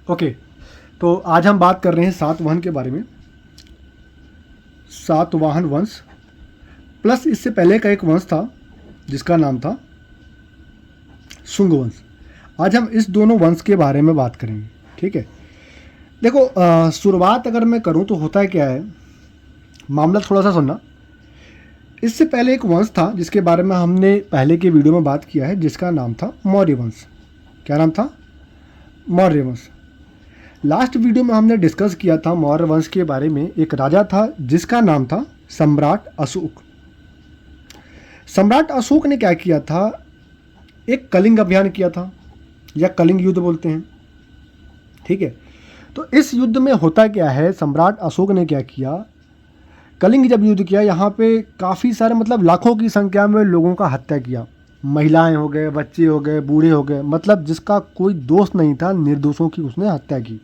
Okay, तो आज हम बात कर रहे हैं सातवाहन के बारे में। सातवाहन वंश प्लस इससे पहले का एक वंश था जिसका नाम था शुंग वंश। आज हम इस दोनों वंश के बारे में बात करेंगे। ठीक है, देखो शुरुआत अगर मैं करूं तो होता है क्या है, मामला थोड़ा सा सुनना। इससे पहले एक वंश था जिसके बारे में हमने पहले के वीडियो में बात किया है, जिसका नाम था मौर्य वंश। क्या नाम था? मौर्य वंश। लास्ट वीडियो में हमने डिस्कस किया था मौर्य वंश के बारे में। एक राजा था जिसका नाम था सम्राट अशोक। सम्राट अशोक ने क्या किया था, एक कलिंग अभियान किया था, या कलिंग युद्ध बोलते हैं। ठीक है, तो इस युद्ध में होता क्या है, सम्राट अशोक ने क्या किया, कलिंग जब युद्ध किया, यहाँ पे काफ़ी सारे मतलब लाखों की संख्या में लोगों का हत्या किया। महिलाएं हो गए, बच्चे हो गए, बूढ़े हो गए, मतलब जिसका कोई दोष नहीं था, निर्दोषों की उसने हत्या की।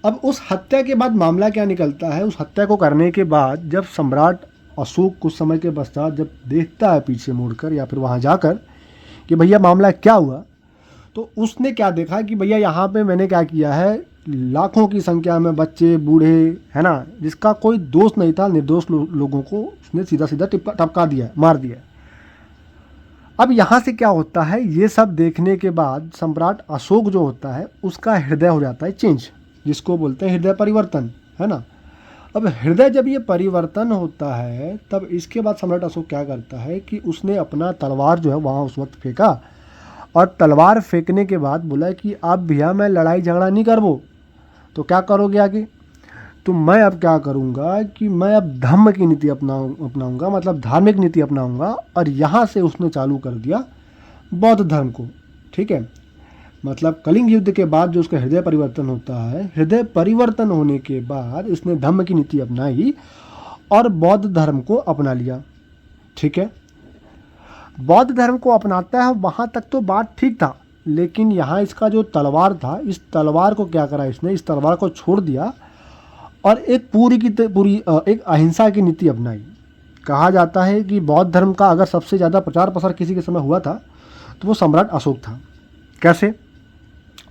अब उस हत्या के बाद मामला क्या निकलता है, उस हत्या को करने के बाद जब सम्राट अशोक कुछ समय के पश्चात जब देखता है पीछे मुड़कर या फिर वहाँ जाकर कि भैया मामला क्या हुआ, तो उसने क्या देखा कि भैया यहाँ पे मैंने क्या किया है, लाखों की संख्या में बच्चे बूढ़े, है ना, जिसका कोई दोष नहीं था, निर्दोष लोगों को उसने सीधा सीधा टपका दिया, मार दिया। अब यहाँ से क्या होता है, ये सब देखने के बाद सम्राट अशोक जो होता है उसका हृदय हो जाता है चेंज, जिसको बोलते हैं हृदय परिवर्तन, है ना। अब हृदय जब ये परिवर्तन होता है तब इसके बाद सम्राट अशोक क्या करता है कि उसने अपना तलवार जो है वहाँ उस वक्त फेंका, और तलवार फेंकने के बाद बोला कि अब भैया मैं लड़ाई झगड़ा नहीं करबो, तो क्या करोगे आगे, तो मैं अब क्या करूँगा कि मैं अब धम्म की नीति अपनाऊंगा, मतलब धार्मिक नीति अपनाऊंगा। और यहाँ से उसने चालू कर दिया बौद्ध धर्म को। ठीक है, मतलब कलिंग युद्ध के बाद जो उसका हृदय परिवर्तन होता है, हृदय परिवर्तन होने के बाद इसने धम्म की नीति अपनाई और बौद्ध धर्म को अपना लिया। ठीक है, बौद्ध धर्म को अपनाता है, वहाँ तक तो बात ठीक था, लेकिन यहाँ इसका जो तलवार था, इस तलवार को क्या करा इसने, इस तलवार को छोड़ दिया और एक पूरी की पूरी एक अहिंसा की नीति अपनाई। कहा जाता है कि बौद्ध धर्म का अगर सबसे ज़्यादा प्रचार प्रसार किसी के समय हुआ था तो वो सम्राट अशोक था। कैसे?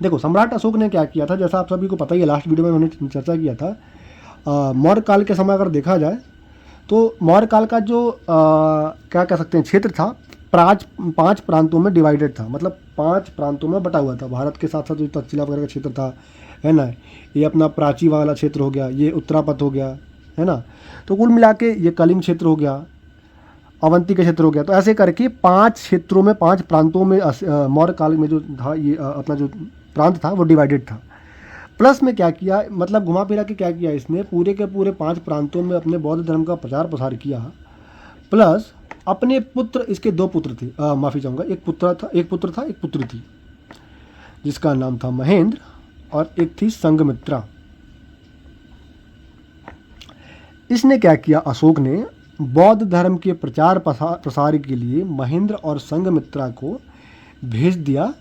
देखो, सम्राट अशोक ने क्या किया था, जैसा आप सभी को पता ही है, लास्ट वीडियो में मैंने चर्चा किया था। मौर्य काल के समय अगर देखा जाए तो मौर्य काल का जो क्या कह सकते हैं क्षेत्र था, पांच प्रांतों में डिवाइडेड था, मतलब 5 प्रांतों में बटा हुआ था। भारत के साथ साथ जो तक्षशिला वगैरह का क्षेत्र था, है ना, ये अपना प्राची वाला क्षेत्र हो गया, ये उत्तरापथ हो गया, है ना, तो कुल मिला के ये कलिंग क्षेत्र हो गया, अवंती का क्षेत्र हो गया। तो ऐसे करके 5 क्षेत्रों में, 5 प्रांतों में मौर्य काल में जो था ये अपना जो प्रांत था वो डिवाइडेड था। प्लस में क्या किया, मतलब घुमा फिरा के क्या किया इसने, पूरे के पूरे 5 प्रांतों में अपने बौद्ध धर्म का प्रचार प्रसार किया। प्लस अपने पुत्र, इसके 2 पुत्र थे, माफ़ी चाहूँगा, एक पुत्र था, एक पुत्री थी, जिसका नाम था महेंद्र, और एक थी संघमित्रा। इसने क्या किया, अशोक ने बौद्ध धर्म के प्रचार प्रसार के लिए महेंद्र और संघमित्रा को भेज दिया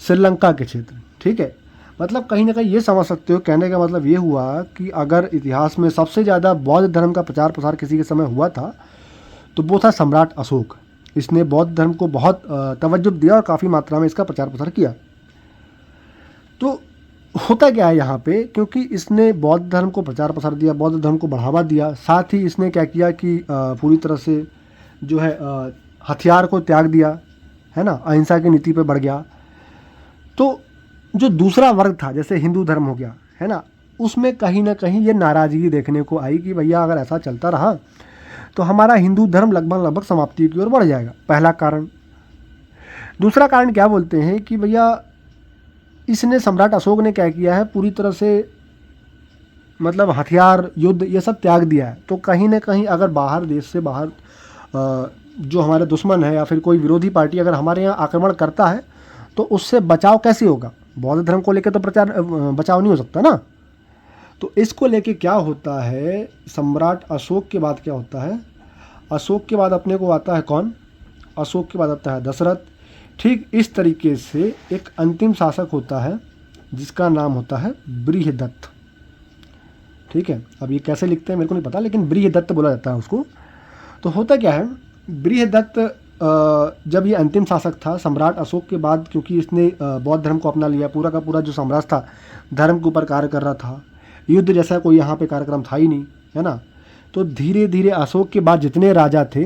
श्रीलंका के क्षेत्र। ठीक है, मतलब कहीं ना कहीं ये समझ सकते हो, कहने का मतलब ये हुआ कि अगर इतिहास में सबसे ज़्यादा बौद्ध धर्म का प्रचार प्रसार किसी के समय हुआ था तो वो था सम्राट अशोक। इसने बौद्ध धर्म को बहुत तवज्जो दिया और काफ़ी मात्रा में इसका प्रचार प्रसार किया। तो होता क्या है यहाँ पे, क्योंकि इसने बौद्ध धर्म को प्रचार प्रसार दिया, बौद्ध धर्म को बढ़ावा दिया, साथ ही इसने क्या किया कि पूरी तरह से जो है हथियार को त्याग दिया, है ना, अहिंसा की नीति पे बढ़ गया। तो जो दूसरा वर्ग था, जैसे हिंदू धर्म हो गया, है ना, उसमें कहीं ना कहीं ये नाराज़गी देखने को आई कि भैया अगर ऐसा चलता रहा तो हमारा हिंदू धर्म लगभग समाप्ति की ओर बढ़ जाएगा। पहला कारण। दूसरा कारण क्या बोलते हैं कि भैया इसने, सम्राट अशोक ने क्या किया है, पूरी तरह से मतलब हथियार, युद्ध, ये सब त्याग दिया है। तो कहीं ना कहीं अगर बाहर, देश से बाहर जो हमारे दुश्मन है या फिर कोई विरोधी पार्टी अगर हमारे यहाँ आक्रमण करता है तो उससे बचाव कैसे होगा, बौद्ध धर्म को लेकर तो बचाव नहीं हो सकता ना। तो इसको लेके क्या होता है, सम्राट अशोक के बाद क्या होता है, अशोक के बाद अपने को आता है कौन, अशोक के बाद आता है दशरथ। ठीक इस तरीके से एक अंतिम शासक होता है जिसका नाम होता है बृहदत्त। ठीक है, अब ये कैसे लिखते हैं मेरे को नहीं पता, लेकिन बृहदत्त बोला जाता है उसको। तो होता क्या है, बृहदत्त जब ये अंतिम शासक था सम्राट अशोक के बाद, क्योंकि इसने बौद्ध धर्म को अपना लिया, पूरा का पूरा जो साम्राज्य था धर्म के ऊपर कार्य कर रहा था, युद्ध जैसा कोई यहाँ पे कार्यक्रम था ही नहीं, है ना। तो धीरे धीरे अशोक के बाद जितने राजा थे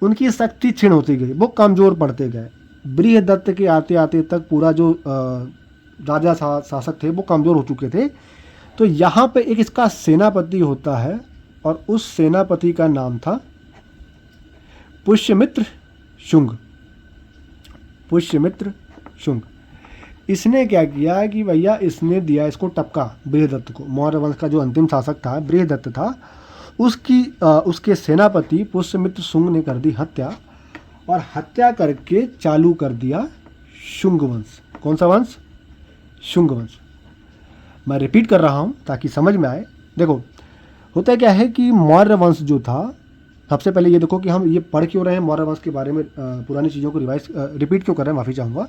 उनकी शक्ति क्षीण होती गई, वो कमज़ोर पड़ते गए। बृहदत्त के आते आते तक पूरा जो राजा शासक थे वो कमज़ोर हो चुके थे। तो यहाँ पे एक इसका सेनापति होता है और उस सेनापति का नाम था पुष्यमित्र शुंग। पुष्यमित्र शुंग इसने क्या किया कि भैया इसने दिया इसको टपका बृहदत्त को। मौर्य वंश का जो अंतिम शासक था बृहदत्त था, उसके सेनापति पुष्यमित्र शुंग ने कर दी हत्या, और हत्या करके चालू कर दिया शुंग वंश। कौन सा वंश? शुंग वंश। मैं रिपीट कर रहा हूँ ताकि समझ में आए। देखो होता क्या है कि मौर्य वंश जो था, सबसे पहले ये देखो कि हम ये पढ़ क्यों रहे हैं मौर्य वंश के बारे में, पुरानी चीज़ों को रिपीट क्यों कर रहे हैं, माफ़ी चाहूँगा।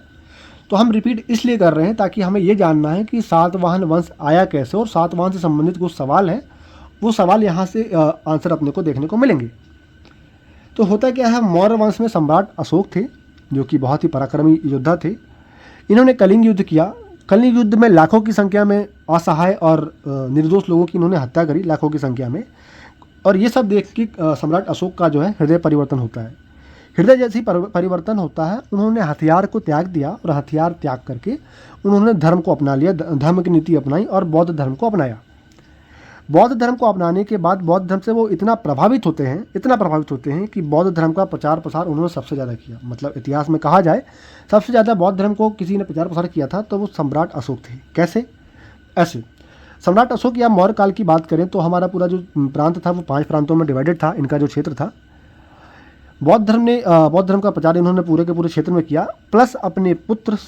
तो हम रिपीट इसलिए कर रहे हैं ताकि हमें ये जानना है कि सातवाहन वंश आया कैसे, और सातवाहन से संबंधित कुछ सवाल है, वो सवाल यहाँ से आंसर अपने को देखने को मिलेंगे। तो होता क्या है, मौर्य वंश में सम्राट अशोक थे जो कि बहुत ही पराक्रमी योद्धा थे। इन्होंने कलिंग युद्ध किया। कलिंग युद्ध में लाखों की संख्या में असहाय और निर्दोष लोगों की इन्होंने हत्या करी, लाखों की संख्या में। और ये सब देख के सम्राट अशोक का जो है हृदय परिवर्तन होता है। हृदय जैसी परिवर्तन होता है, उन्होंने हथियार को त्याग दिया, और हथियार त्याग करके उन्होंने धर्म को अपना लिया, धर्म की नीति अपनाई और बौद्ध धर्म को अपनाया। बौद्ध धर्म को अपनाने के बाद बौद्ध धर्म से वो इतना प्रभावित होते हैं कि बौद्ध धर्म का प्रचार प्रसार उन्होंने सबसे ज़्यादा किया। मतलब इतिहास में कहा जाए सबसे ज़्यादा बौद्ध धर्म को किसी ने प्रचार प्रसार किया था तो वो सम्राट अशोक थे। कैसे? ऐसे सम्राट अशोक या मौर्य काल की बात करें तो हमारा पूरा जो प्रांत था वो 5 प्रांतों में डिवाइडेड था। इनका जो क्षेत्र था, बौद्ध धर्म का प्रचार इन्होंने पूरे के पूरे क्षेत्र में किया। प्लस अपने पुत्र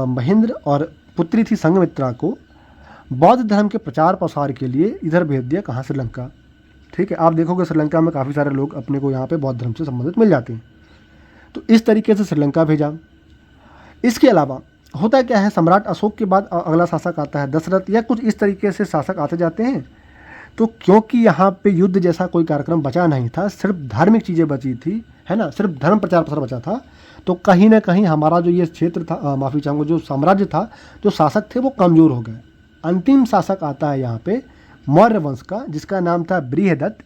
महेंद्र और पुत्री थी संघमित्रा को बौद्ध धर्म के प्रचार प्रसार के लिए इधर भेज दिया। कहाँ? श्रीलंका। ठीक है, आप देखोगे श्रीलंका में काफ़ी सारे लोग अपने को यहाँ पे बौद्ध धर्म से संबंधित मिल जाते हैं। तो इस तरीके से श्रीलंका भेजा। इसके अलावा होता क्या है, सम्राट अशोक के बाद अगला शासक आता है दशरथ, या कुछ इस तरीके से शासक आते जाते हैं। तो क्योंकि यहाँ पे युद्ध जैसा कोई कार्यक्रम बचा नहीं था, सिर्फ धार्मिक चीज़ें बची थी, है ना, सिर्फ धर्म प्रचार प्रसार बचा था, तो कहीं ना कहीं हमारा जो ये क्षेत्र था, माफ़ी चाहूँगा, जो साम्राज्य था, जो शासक थे वो कमज़ोर हो गए। अंतिम शासक आता है यहाँ पे मौर्य वंश का, जिसका नाम था बृहदत्त।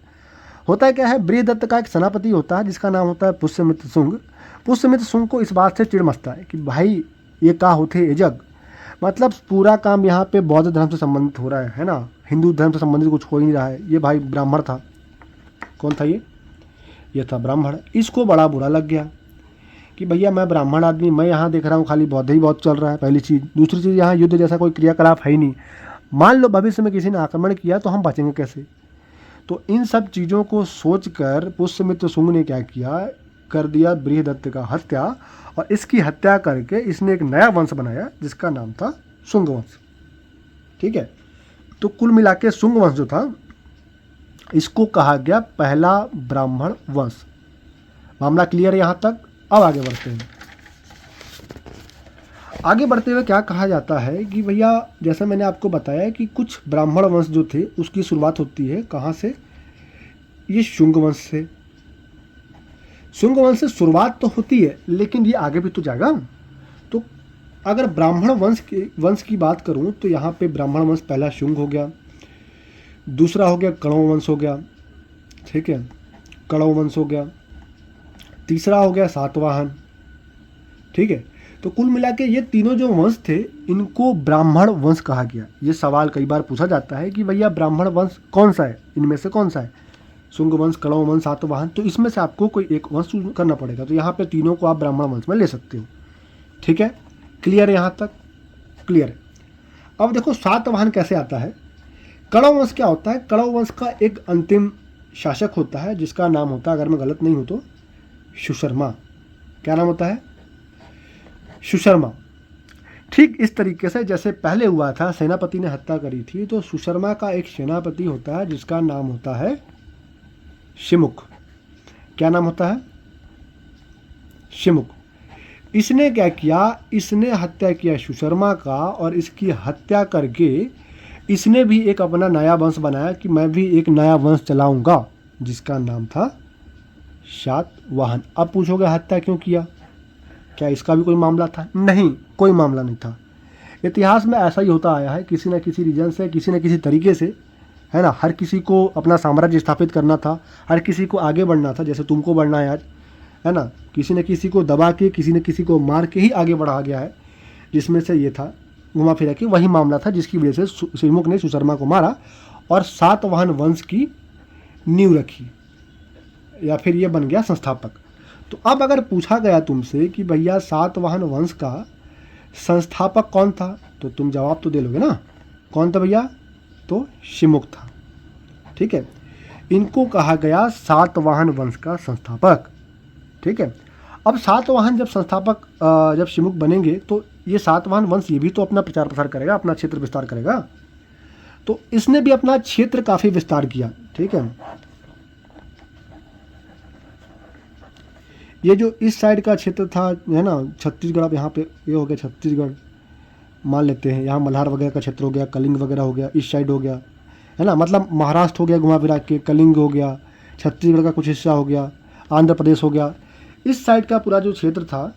होता क्या है, बृहदत्त का एक सेनापति होता है जिसका नाम होता है पुष्यमित्र शुंग। पुष्यमित्र शुंग को इस बात से चिढ़ मचता है कि भाई ये का होते ये जग, मतलब पूरा काम यहाँ पे बौद्ध धर्म से संबंधित हो रहा है ना, हिंदू धर्म से संबंधित कुछ हो ही नहीं रहा है। ये भाई ब्राह्मण था। कौन था ये था ब्राह्मण। इसको बड़ा बुरा लग गया कि भैया मैं ब्राह्मण आदमी, मैं यहाँ देख रहा हूँ खाली बौद्ध ही बहुत चल रहा है, पहली चीज़। दूसरी चीज़, यहाँ युद्ध जैसा कोई क्रियाकलाप है ही नहीं। मान लो भविष्य में किसी ने आक्रमण किया तो हम बचेंगे कैसे? तो इन सब चीज़ों को सोचकर पुष्यमित्र शुंग ने क्या किया, कर दिया बृहदत्त का हत्या, और इसकी हत्या करके इसने एक नया वंश बनाया जिसका नाम था शुंग वंश। ठीक है, तो कुल मिला के शुंग वंश जो था इसको कहा गया पहला ब्राह्मण वंश। मामला क्लियर है यहाँ तक? अब आगे बढ़ते हैं। आगे बढ़ते हुए क्या कहा जाता है कि भैया जैसा मैंने आपको बताया कि कुछ ब्राह्मण वंश जो थे उसकी शुरुआत होती है कहाँ से? ये शुंग वंश से। शुंग वंश से शुरुआत तो होती है, लेकिन ये आगे भी तो जाएगा। तो अगर ब्राह्मण वंश की बात करूं तो यहाँ पे ब्राह्मण वंश पहला शुंग हो गया, दूसरा हो गया कण्व वंश हो गया। ठीक है, कण्व वंश हो गया, तीसरा हो गया सातवाहन। ठीक है, तो कुल मिला के ये तीनों जो वंश थे इनको ब्राह्मण वंश कहा गया। ये सवाल कई बार पूछा जाता है कि भैया ब्राह्मण वंश कौन सा है, इनमें से कौन सा है? शुंग वंश, कण्व वंश, सातवाहन। तो इसमें से आपको कोई एक वंश चूज करना पड़ेगा। तो यहाँ पे तीनों को आप ब्राह्मण वंश में ले सकते हो। ठीक है, क्लियर है यहाँ तक? क्लियर है। अब देखो सातवाहन कैसे आता है। कण्व वंश क्या होता है? कण्व वंश का एक अंतिम शासक होता है जिसका नाम होता है, अगर मैं गलत नहीं हूँ तो, सुशर्मा। क्या नाम होता है? सुशर्मा। ठीक इस तरीके से जैसे पहले हुआ था, सेनापति ने हत्या करी थी, तो सुशर्मा का एक सेनापति होता है जिसका नाम होता है शिमुख। क्या नाम होता है? शिमुख। इसने क्या किया, इसने हत्या किया सुशर्मा का, और इसकी हत्या करके इसने भी एक अपना नया वंश बनाया कि मैं भी एक नया वंश चलाऊंगा, जिसका नाम था सातवाहन। अब पूछोगे हत्या क्यों किया, क्या इसका भी कोई मामला था? नहीं, कोई मामला नहीं था। इतिहास में ऐसा ही होता आया है, किसी न किसी रीजन से, किसी न किसी तरीके से, है ना, हर किसी को अपना साम्राज्य स्थापित करना था, हर किसी को आगे बढ़ना था, जैसे तुमको बढ़ना है आज, है ना, किसी न किसी को दबा के, किसी न किसी को मार के ही आगे बढ़ा गया है, जिसमें से ये था घुमा फिरा के वही मामला था जिसकी वजह से सिमुक ने सुशर्मा को मारा और सातवाहन वंश की नींव रखी, या फिर ये बन गया संस्थापक। तो अब अगर पूछा गया तुमसे कि भैया सातवाहन वंश का संस्थापक कौन था, तो तुम जवाब तो दे लोगे ना, कौन था भैया? तो शिमुक था। ठीक है, इनको कहा गया सातवाहन वंश का संस्थापक। ठीक है, अब सातवाहन जब संस्थापक जब शिमुक बनेंगे तो ये सातवाहन वंश ये भी तो अपना प्रचार प्रसार करेगा, अपना क्षेत्र विस्तार करेगा। तो इसने भी अपना क्षेत्र काफ़ी विस्तार किया। ठीक है, ये जो इस साइड का क्षेत्र था, है ना, छत्तीसगढ़, अब यहाँ पे ये हो गया छत्तीसगढ़ मान लेते हैं, यहाँ मल्हार वगैरह का क्षेत्र हो गया, कलिंग वगैरह हो गया, इस साइड हो गया, है ना, मतलब महाराष्ट्र हो गया घुमा फिरा के, कलिंग हो गया, छत्तीसगढ़ का कुछ हिस्सा हो गया, आंध्र प्रदेश हो गया, इस साइड का पूरा जो क्षेत्र था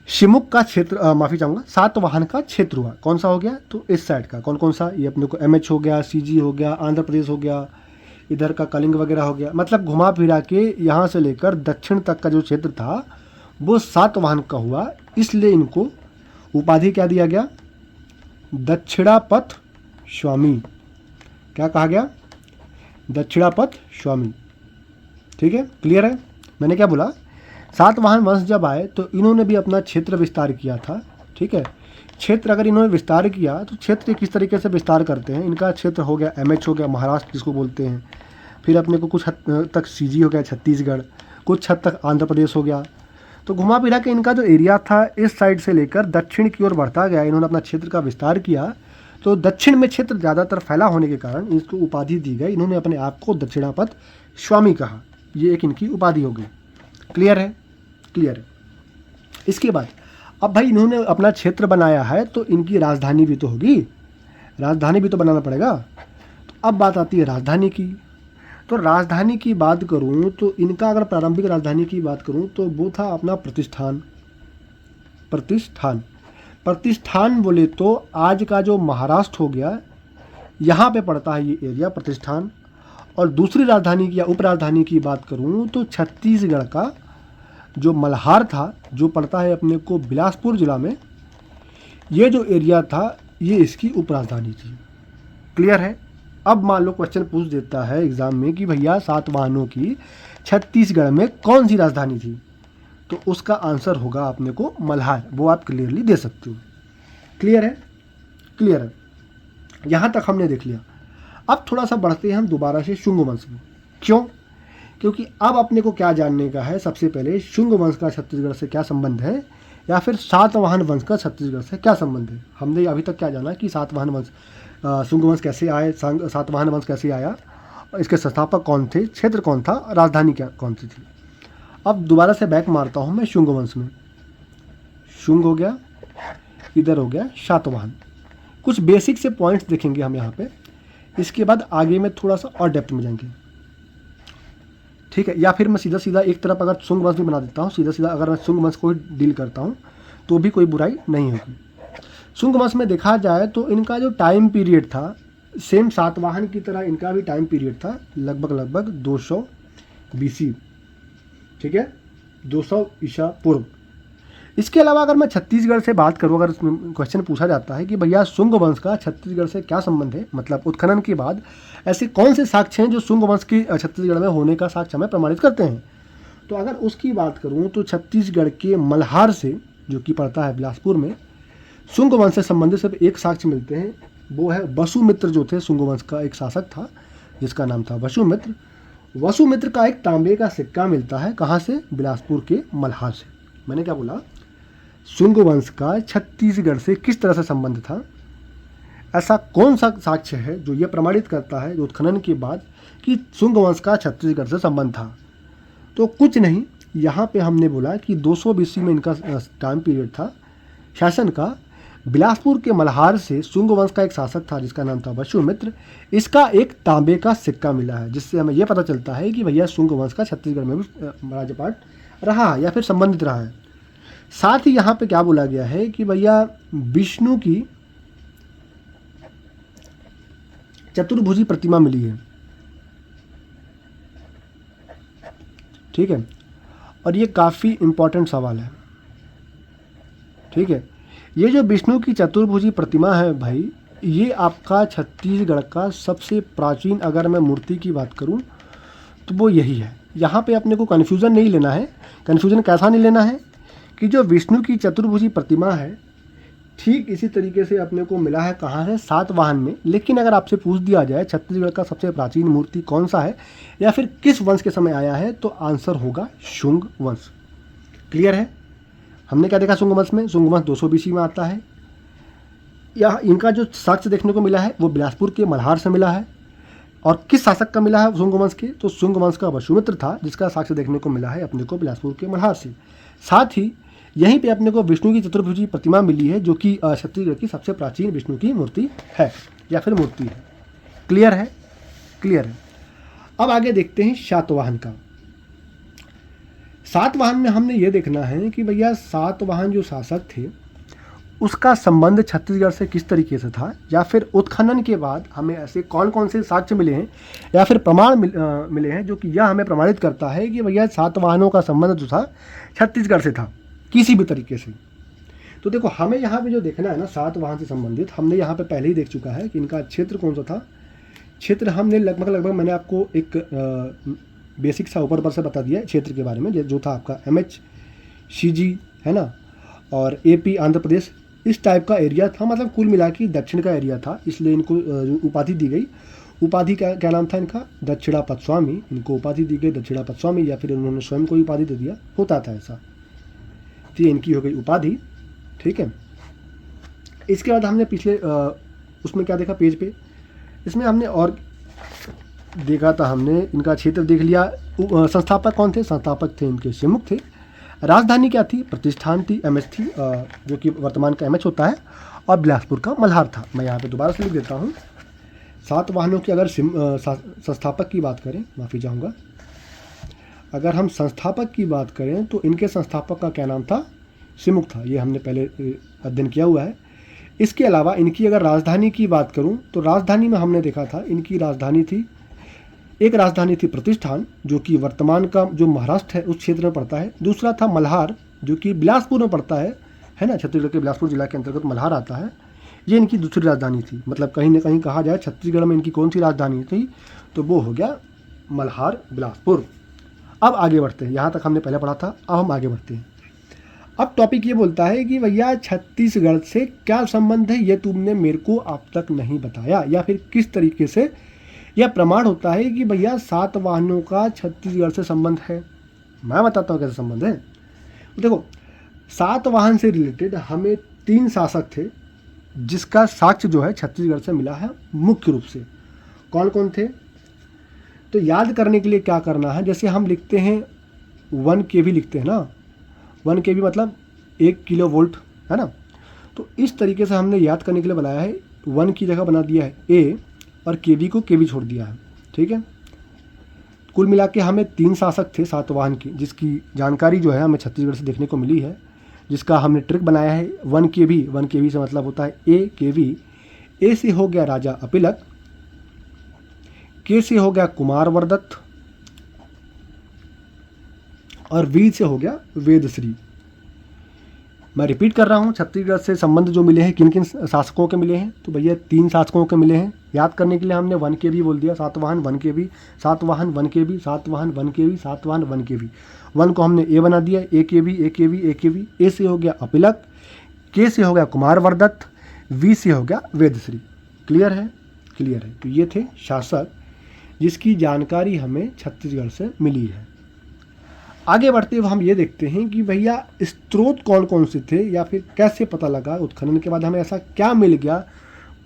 शिमुक का क्षेत्र, माफ़ी चाहूँगा, सातवाहन का क्षेत्र हुआ। कौन सा हो गया? तो इस साइड का कौन कौन सा, ये अपने को MH हो गया, CG हो गया, आंध्र प्रदेश हो गया, इधर का कलिंग वगैरह हो गया, मतलब घुमा फिरा के यहाँ से लेकर दक्षिण तक का जो क्षेत्र था वो सातवाहन का हुआ। इसलिए इनको उपाधि क्या दिया गया? दक्षिणापथ स्वामी। क्या कहा गया? दक्षिणापथ स्वामी। ठीक है, क्लियर है? मैंने क्या बोला, सातवाहन वंश जब आए तो इन्होंने भी अपना क्षेत्र विस्तार किया था। ठीक है, क्षेत्र अगर इन्होंने विस्तार किया तो क्षेत्र किस तरीके से विस्तार करते हैं, इनका क्षेत्र हो गया MH हो गया, महाराष्ट्र जिसको बोलते हैं, फिर अपने को कुछ हद तक CG हो गया छत्तीसगढ़, कुछ हद तक आंध्र प्रदेश हो गया। तो घुमा फिरा के इनका जो एरिया था इस साइड से लेकर दक्षिण की ओर बढ़ता गया, इन्होंने अपना क्षेत्र का विस्तार किया। तो दक्षिण में क्षेत्र ज़्यादातर फैला होने के कारण इसको उपाधि दी गई, इन्होंने अपने आप को दक्षिणापथ स्वामी कहा, ये एक इनकी उपाधि हो गई। क्लियर है? क्लियर है। इसके बाद अब भाई इन्होंने अपना क्षेत्र बनाया है तो इनकी राजधानी भी तो होगी, राजधानी भी तो बनाना पड़ेगा। तो अब बात आती है राजधानी की। तो राजधानी की बात करूं तो इनका अगर प्रारंभिक राजधानी की बात करूं तो वो था अपना प्रतिष्ठान। प्रतिष्ठान प्रतिष्ठान बोले तो आज का जो महाराष्ट्र हो गया यहाँ पे पड़ता है ये एरिया प्रतिष्ठान। और दूसरी राजधानी की या उपराजधानी की बात करूं तो छत्तीसगढ़ का जो मल्हार था, जो पड़ता है अपने को बिलासपुर जिला में, ये जो एरिया था ये इसकी उपराजधानी थी। क्लियर है? अब मान लो क्वेश्चन पूछ देता है एग्जाम में कि भैया सातवाहनों की छत्तीसगढ़ में कौन सी राजधानी थी, तो उसका आंसर होगा अपने को मल्हार, वो आप क्लियरली दे सकते हो। क्लियर है? क्लियर है, यहाँ तक हमने देख लिया। अब थोड़ा सा बढ़ते हैं हम दोबारा से शुंग वंश में। क्यों? क्योंकि अब अपने को क्या जानने का है, सबसे पहले शुंग वंश का छत्तीसगढ़ से क्या संबंध है, या फिर सातवाहन वंश का छत्तीसगढ़ से क्या संबंध है। हमने अभी तक क्या जाना कि सातवाहन वंश, शुंग वंश कैसे आए, सातवाहन वंश कैसे आया, इसके संस्थापक कौन थे, क्षेत्र कौन था, राजधानी क्या कौन सी थी। अब दोबारा से बैक मारता हूँ मैं शुंग वंश में। शुंग हो गया, इधर हो गया सातवाहन। कुछ बेसिक से पॉइंट्स देखेंगे हम यहाँ पे, इसके बाद आगे में थोड़ा सा और डेप्थ में जाएंगे। ठीक है, या फिर मैं सीधा सीधा एक तरफ अगर शुंग वंश भी बना देता हूँ, सीधा सीधा अगर मैं शुंग वंश को डील करता हूँ तो भी कोई बुराई नहीं होगी। शुंग वंश में देखा जाए तो इनका जो टाइम पीरियड था सेम सातवाहन की तरह इनका भी टाइम पीरियड था, लगभग 200 BC। ठीक है, 200 ईसा पूर्व। इसके अलावा अगर मैं छत्तीसगढ़ से बात करूं, अगर क्वेश्चन पूछा जाता है कि भैया शुंग वंश का छत्तीसगढ़ से क्या संबंध है, मतलब उत्खनन के बाद ऐसे कौन से साक्ष्य हैं जो शुंग वंश की छत्तीसगढ़ में होने का साक्ष्य हमें प्रमाणित करते हैं, तो अगर उसकी बात करूं तो छत्तीसगढ़ के मल्हार से, जो कि पड़ता है बिलासपुर में, शुंग वंश से संबंधित सिर्फ एक साक्ष्य मिलते हैं, वो है वसुमित्र, जो थे शुंग वंश का एक शासक था जिसका नाम था वसुमित्र। वसुमित्र का एक तांबे का सिक्का मिलता है, कहाँ से? बिलासपुर के मल्हार से। मैंने क्या बोला, शुंग वंश का छत्तीसगढ़ से किस तरह से संबंध था, ऐसा कौन सा साक्ष्य है जो ये प्रमाणित करता है उत्खनन के बाद कि शुंग वंश का छत्तीसगढ़ से संबंध था। तो कुछ नहीं, यहाँ पे हमने बोला कि 200 BC में इनका टाइम पीरियड था शासन का, बिलासपुर के मल्हार से शुंग वंश का एक शासक था जिसका नाम था वसुमित्र। इसका एक तांबे का सिक्का मिला है जिससे हमें यह पता चलता है कि भैया शुंग वंश का छत्तीसगढ़ में भी राज्यपाट रहा या फिर संबंधित रहा है। साथ ही यहाँ पे क्या बोला गया है कि भैया विष्णु की चतुर्भुजी प्रतिमा मिली है, ठीक है, और ये काफ़ी इम्पोर्टेंट सवाल है, ठीक है। ये जो विष्णु की चतुर्भुजी प्रतिमा है भाई, ये आपका छत्तीसगढ़ का सबसे प्राचीन, अगर मैं मूर्ति की बात करूं तो वो यही है। यहाँ पे अपने को कन्फ्यूज़न नहीं लेना है। कन्फ्यूज़न कैसा नहीं लेना है कि जो विष्णु की चतुर्भुजी प्रतिमा है ठीक इसी तरीके से अपने को मिला है कहाँ से, सातवाहन में। लेकिन अगर आपसे पूछ दिया जाए छत्तीसगढ़ का सबसे प्राचीन मूर्ति कौन सा है या फिर किस वंश के समय आया है, तो आंसर होगा शुंग वंश। क्लियर है। हमने क्या देखा शुंग वंश में, शुंग वंश 200 BC में आता है। या इनका जो साक्ष्य देखने को मिला है वो बिलासपुर के मल्हार से मिला है। और किस शासक का मिला है शुंग वंश के, तो शुंग वंश का वसुमित्र था जिसका साक्ष्य देखने को मिला है अपने को बिलासपुर के मल्हार से। साथ ही यहीं पे अपने को विष्णु की चतुर्भुजी प्रतिमा मिली है जो कि छत्तीसगढ़ की सबसे प्राचीन विष्णु की मूर्ति है या फिर मूर्ति है। क्लियर है, क्लियर है। अब आगे देखते हैं सातवाहन का। सातवाहन में हमने ये देखना है कि भैया सातवाहन जो शासक थे उसका संबंध छत्तीसगढ़ से किस तरीके से था, या फिर उत्खनन के बाद हमें ऐसे कौन कौन से साक्ष्य मिले हैं या फिर प्रमाण मिले हैं जो कि यह हमें प्रमाणित करता है कि भैया सातवाहनों का संबंध जो था छत्तीसगढ़ से था किसी भी तरीके से। तो देखो हमें यहाँ पे जो देखना है ना सातवाहन से संबंधित, हमने यहाँ पे पहले ही देख चुका है कि इनका क्षेत्र कौन सा था। क्षेत्र हमने लगभग मैंने आपको एक बेसिक सा ऊपर से बता दिया क्षेत्र के बारे में, जो था आपका MHCG है ना, और AP आंध्र प्रदेश इस टाइप का एरिया था। मतलब कुल मिला के दक्षिण का एरिया था, इसलिए इनको उपाधि दी गई। उपाधि का क्या नाम था इनका, दक्षिणापथ स्वामी। इनको उपाधि दी गई दक्षिणापथ स्वामी, या फिर उन्होंने स्वयं को उपाधि दे दिया, होता था ऐसा। तो इनकी हो गई उपाधि, ठीक है। इसके बाद हमने पिछले उसमें क्या देखा पेज पे, इसमें हमने और देखा था, हमने इनका क्षेत्र देख लिया। संस्थापक कौन थे, संस्थापक थे इनके सिमुख थे। राजधानी क्या थी, प्रतिष्ठान थी, MH थी, जो कि वर्तमान का MH होता है, और बिलासपुर का मल्हार था। मैं यहाँ पे दोबारा से लिख देता हूँ। सातवाहनों की अगर संस्थापक की बात करें, माफ़ी चाहूँगा, अगर हम संस्थापक की बात करें तो इनके संस्थापक का क्या नाम था, सिमुख था। ये हमने पहले अध्ययन किया हुआ है। इसके अलावा इनकी अगर राजधानी की बात करूं तो राजधानी में हमने देखा था इनकी राजधानी थी, एक राजधानी थी प्रतिष्ठान जो कि वर्तमान का जो महाराष्ट्र है उस क्षेत्र में पड़ता है। दूसरा था मल्हार जो कि बिलासपुर में पड़ता है ना, छत्तीसगढ़ के बिलासपुर जिला के अंतर्गत मल्हार आता है। ये इनकी दूसरी राजधानी थी। मतलब कहीं ना कहीं कहा जाए छत्तीसगढ़ में इनकी कौन सी राजधानी थी, तो वो हो गया मल्हार बिलासपुर। अब आगे बढ़ते हैं, यहाँ तक हमने पहले पढ़ा था, अब हम आगे बढ़ते हैं। अब टॉपिक ये बोलता है कि भैया छत्तीसगढ़ से क्या संबंध है, ये तुमने मेरे को अब तक नहीं बताया, या फिर किस तरीके से यह प्रमाण होता है कि भैया सातवाहनों का छत्तीसगढ़ से संबंध है। मैं बताता हूँ कैसे संबंध है। देखो सातवाहन से रिलेटेड हमें 3 शासक थे जिसका साक्ष्य जो है छत्तीसगढ़ से मिला है मुख्य रूप से। कौन कौन थे, तो याद करने के लिए क्या करना है, जैसे हम लिखते हैं 1 kV लिखते हैं ना, 1 kV मतलब 1 किलोवोल्ट है ना। तो इस तरीके से हमने याद करने के लिए बनाया है, 1 की जगह बना दिया है A और kV को kV छोड़ दिया है, ठीक है। कुल मिला के हमें 3 शासक थे सातवाहन की, जिसकी जानकारी जो है हमें छत्तीसगढ़ से देखने को मिली है, जिसका हमने ट्रिक बनाया है 1 kV। 1 kV से मतलब होता है A kV। A से हो गया राजा अपिलक, K से हो गया कुमार वर्दत्त, और V से हो गया वेदश्री। मैं रिपीट कर रहा हूँ, छत्तीसगढ़ से संबंध जो मिले हैं किन किन शासकों के मिले हैं, तो भैया 3 शासकों के मिले हैं। याद करने के लिए हमने 1 kV बोल दिया, Satavahana 1 kV, Satavahana 1 kV, Satavahana 1 kV, Satavahana 1 kV। 1 को हमने A बना दिया, A kV, A kV, A kV। A से हो गया अपिलक, K से हो गया कुमार वर्दत्त, V से हो गया वेदश्री। क्लियर है, क्लियर है। तो ये थे शासक जिसकी जानकारी हमें छत्तीसगढ़ से मिली है। आगे बढ़ते हुए हम ये देखते हैं कि भैया स्रोत कौन कौन से थे, या फिर कैसे पता लगा, उत्खनन के बाद हमें ऐसा क्या मिल गया,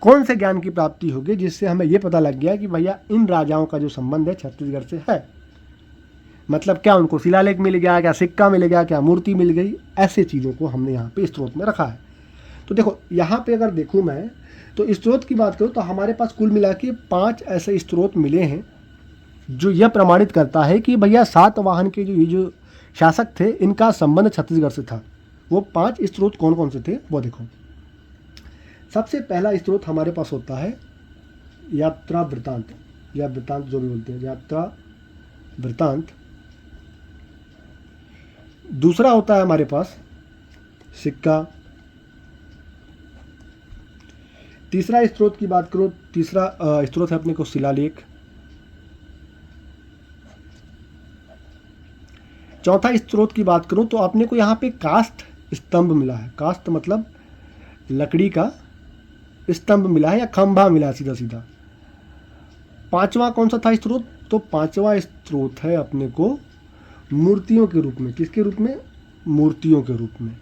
कौन से ज्ञान की प्राप्ति हो गई जिससे हमें ये पता लग गया कि भैया इन राजाओं का जो संबंध है छत्तीसगढ़ से है। मतलब क्या उनको शिलालेख मिल गया, क्या सिक्का मिल गया, क्या मूर्ति मिल गई, ऐसे चीज़ों को हमने यहाँ पे स्रोत में रखा है। तो देखो यहाँ पे अगर देखूँ मैं तो स्रोत की बात करूँ तो हमारे पास कुल मिला के 5 ऐसे स्रोत मिले हैं जो यह प्रमाणित करता है कि भैया सातवाहन के जो शासक थे इनका संबंध छत्तीसगढ़ से था। वो 5 स्रोत कौन कौन से थे वो देखो। सबसे पहला स्रोत हमारे पास होता है यात्रा वृत्तांत या वृत्तांत जो भी बोलते हैं, यात्रा वृत्तांत। दूसरा होता है हमारे पास सिक्का। तीसरा स्रोत की बात करो, तीसरा स्रोत है अपने को शिलालेख। चौथा स्रोत की बात करूं तो अपने को यहाँ पे काष्ठ स्तंभ मिला है। काष्ठ मतलब लकड़ी का स्तंभ मिला है या खंभा मिला है सीधा सीधा। पांचवा कौन सा था स्रोत? तो पांचवा स्रोत है अपने को मूर्तियों के रूप में। किसके रूप में? मूर्तियों के रूप में।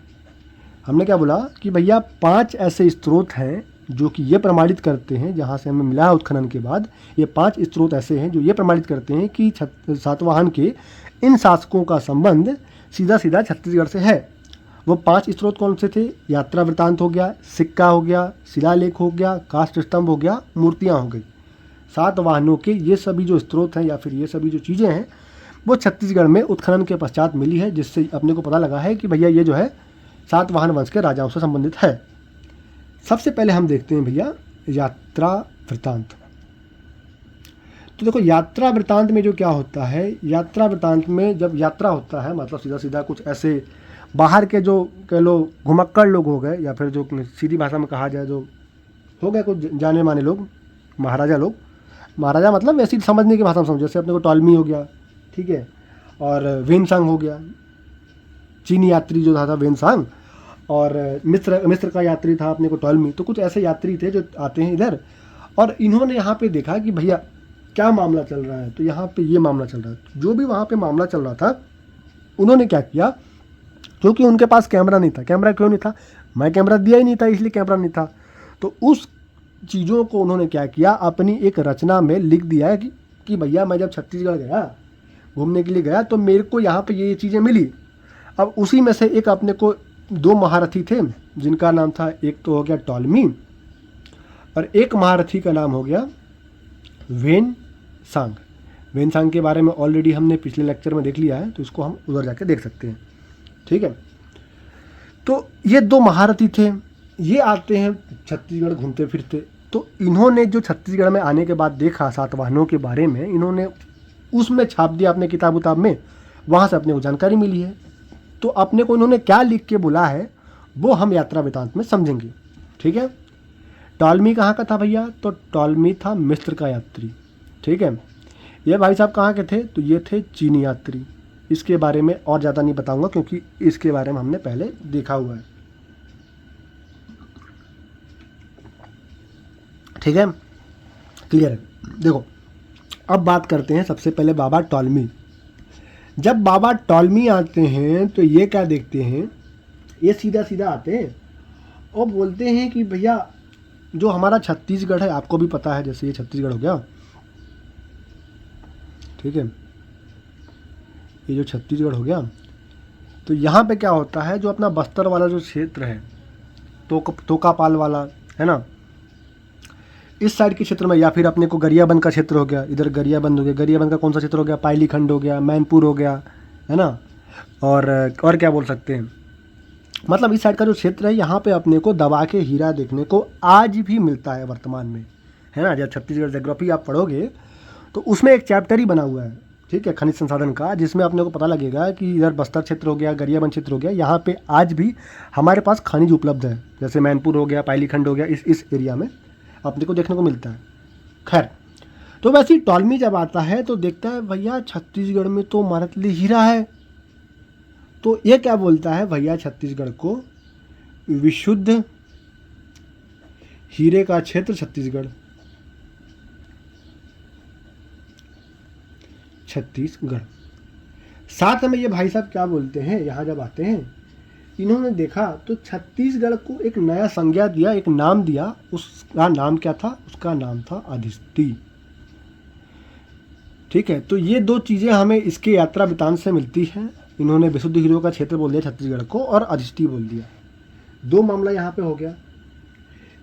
हमने क्या बोला कि भैया 5 ऐसे स्रोत हैं जो कि ये प्रमाणित करते हैं, जहाँ से हमें मिला है उत्खनन के बाद, ये 5 स्रोत ऐसे हैं जो ये प्रमाणित करते हैं कि सातवाहन के इन शासकों का संबंध सीधा सीधा छत्तीसगढ़ से है। वो 5 स्रोत कौन से थे? यात्रा वृत्तांत हो गया, सिक्का हो गया, शिलालेख हो गया, काष्ठ स्तंभ हो गया, मूर्तियाँ हो गई। सातवाहनों के ये सभी जो स्रोत हैं या फिर ये सभी जो चीज़ें हैं वो छत्तीसगढ़ में उत्खनन के पश्चात मिली है, जिससे अपने को पता लगा है कि भैया ये जो है सातवाहन वंश के राजाओं से संबंधित है। सबसे पहले हम देखते हैं भैया यात्रा वृत्तांत। तो देखो यात्रा वृत्तांत में जो क्या होता है, यात्रा वृत्तांत में जब यात्रा होता है मतलब सीधा सीधा कुछ ऐसे बाहर के जो कह लो घुमक्कड़ लोग हो गए या फिर जो सीधी भाषा में कहा जाए जो हो गए कुछ जाने माने लोग, महाराजा लोग। महाराजा मतलब वैसी समझने की भाषा में समझो, जैसे अपने को टॉलमी हो गया, ठीक है, और वेनसांग हो गया, चीनी यात्री जो था वेनसांग, और मिस्र का यात्री था अपने को टॉलमी। तो कुछ ऐसे यात्री थे जो आते हैं इधर और इन्होंने यहाँ पे देखा कि भैया क्या मामला चल रहा है। तो यहाँ पे ये मामला चल रहा है, जो भी वहाँ पे मामला चल रहा था उन्होंने क्या किया, क्योंकि उनके पास कैमरा नहीं था। कैमरा क्यों नहीं था? मैं कैमरा दिया ही नहीं था इसलिए कैमरा नहीं था। तो उस चीज़ों को उन्होंने क्या किया, अपनी एक रचना में लिख दिया है कि भैया मैं जब छत्तीसगढ़ गया घूमने के लिए गया तो मेरे को यहाँ पे ये चीज़ें मिली। अब उसी में से एक अपने को 2 महारथी थे जिनका नाम था, एक तो हो गया टॉलमी और एक महारथी का नाम हो गया वेनसांग। वेनसांग के बारे में ऑलरेडी हमने पिछले लेक्चर में देख लिया है, तो इसको हम उधर जाके देख सकते हैं, ठीक है। तो ये 2 महारथी थे, ये आते हैं छत्तीसगढ़ घूमते फिरते। तो इन्होंने जो छत्तीसगढ़ में आने के बाद देखा सातवाहनों के बारे में, इन्होंने उसमें छाप दिया अपने किताब उताब में, वहाँ से अपने को जानकारी मिली है। तो अपने को इन्होंने क्या लिख के बोला है वो हम यात्रा वृत्तांत में समझेंगे, ठीक है। टॉलमी कहाँ का था भैया? तो टॉलमी था मिस्र का यात्री, ठीक है। ये भाई साहब कहाँ के थे? तो ये थे चीनी यात्री। इसके बारे में और ज़्यादा नहीं बताऊंगा क्योंकि इसके बारे में हमने पहले देखा हुआ है, ठीक है, क्लियर है। देखो अब बात करते हैं सबसे पहले बाबा टॉलमी। जब बाबा टॉलमी आते हैं तो ये क्या देखते हैं, ये सीधा सीधा आते हैं और बोलते हैं कि भैया जो हमारा छत्तीसगढ़ है, आपको भी पता है, जैसे ये छत्तीसगढ़ हो गया, ठीक है, ये जो छत्तीसगढ़ हो गया, तो यहाँ पे क्या होता है, जो अपना बस्तर वाला जो क्षेत्र है, तोकापाल वाला है ना, इस साइड के क्षेत्र में, या फिर अपने को गरियाबंद का क्षेत्र हो गया, इधर गरियाबंद हो गया, गरियाबंद का कौन सा क्षेत्र हो गया, पायली खंड हो गया, मैनपुर हो गया, है ना, और क्या बोल सकते हैं, मतलब इस साइड का जो क्षेत्र है, यहाँ पे अपने को दबा के हीरा देखने को आज भी मिलता है वर्तमान में, है ना। जब छत्तीसगढ़ ज्योग्राफी आप पढ़ोगे तो उसमें एक चैप्टर ही बना हुआ है, ठीक है, खनिज संसाधन का, जिसमें अपने को पता लगेगा कि इधर बस्तर क्षेत्र हो गया, गरियाबंद क्षेत्र हो गया, यहाँ पे आज भी हमारे पास खनिज उपलब्ध है। जैसे मैनपुर हो गया, पायली खंड हो गया, इस एरिया में अपने को देखने को मिलता है। खैर, तो वैसे ही टॉलमी जब आता है तो देखता है भैया छत्तीसगढ़ में तो मारतली हीरा है। तो ये क्या बोलता है, भैया छत्तीसगढ़ को विशुद्ध हीरे का क्षेत्र छत्तीसगढ़। साथ में ये भाई साहब क्या बोलते हैं, यहाँ जब आते हैं इन्होंने देखा तो छत्तीसगढ़ को एक नया संज्ञा दिया, एक नाम दिया। उसका नाम क्या था? उसका नाम था अधिष्टि, ठीक है। तो ये 2 चीज़ें हमें इसके यात्रा वृत्तांत से मिलती हैं। इन्होंने विशुद्ध हीरो का क्षेत्र बोल दिया छत्तीसगढ़ को और अधिष्टि बोल दिया। दो मामला यहाँ पे हो गया।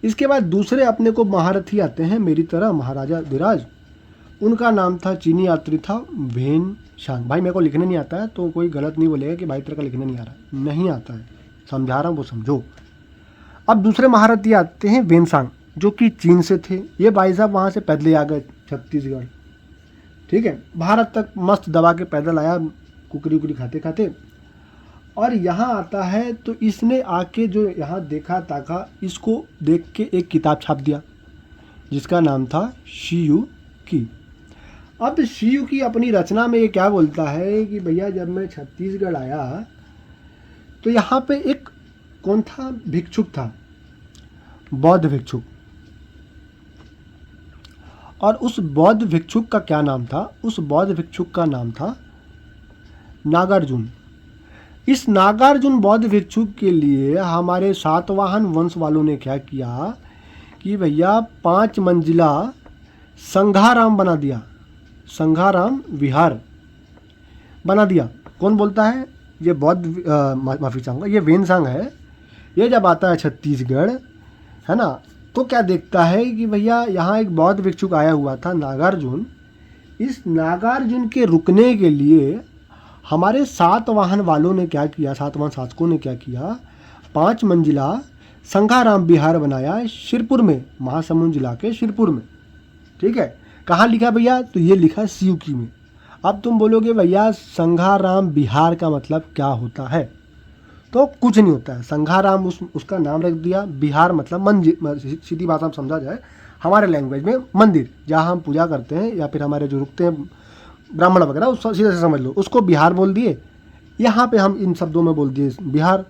इसके बाद दूसरे अपने को महारथी आते हैं मेरी तरह, महाराजा धीराज। उनका नाम था, चीनी यात्री था, वेन शांग। भाई मेरे को लिखने नहीं आता है तो कोई गलत नहीं बोलेगा कि भाई तेरे का लिखने नहीं आ रहा है, नहीं आता है, समझा रहा हूँ वो समझो। अब दूसरे महारथी आते हैं वेनसांग, जो कि चीन से थे। ये भाई साहब वहाँ से पैदल आ गए छत्तीसगढ़, ठीक है, भारत तक मस्त दबा के पैदल आया, कुकरी उकरी खाते खाते, और यहाँ आता है। तो इसने आके जो यहाँ देखा ताका, इसको देख के एक किताब छाप दिया जिसका नाम था शियू की। अब शियू की अपनी रचना में ये क्या बोलता है कि भैया जब मैं छत्तीसगढ़ आया तो यहाँ पे एक कौन था, भिक्षुक था, बौद्ध भिक्षुक। और उस बौद्ध भिक्षुक का क्या नाम था, उस बौद्ध भिक्षुक का नाम था नागार्जुन। इस नागार्जुन बौद्ध भिक्षुक के लिए हमारे सातवाहन वंश वालों ने क्या किया कि भैया 5 मंजिला संघाराम बना दिया, संघाराम विहार बना दिया। कौन बोलता है, ये बौद्ध माफ़ी चाहूँगा, ये वेनसांग है। ये जब आता है छत्तीसगढ़, है ना, तो क्या देखता है कि भैया यहाँ एक बौद्ध भिक्षुक आया हुआ था नागार्जुन। इस नागार्जुन के रुकने के लिए हमारे सातवाहन वालों ने क्या किया, सातवाहन शासकों ने क्या किया, 5 मंजिला संघाराम विहार बनाया शिरपुर में, महासमुंद जिला के शिरपुर में, ठीक है। कहाँ लिखा भैया, तो ये लिखा सियुकी में। अब तुम बोलोगे भैया संघाराम विहार का मतलब क्या होता है, तो कुछ नहीं होता है। संघाराम उसका नाम रख दिया, बिहार मतलब मंदिर, सीधी भाषा में समझा जाए हमारे लैंग्वेज में मंदिर, जहाँ हम पूजा करते हैं या फिर हमारे जो रुकते हैं ब्राह्मण वगैरह, उस सीधे से समझ लो, उसको बिहार बोल दिए। यहाँ पे हम इन शब्दों में बोल दिए बिहार।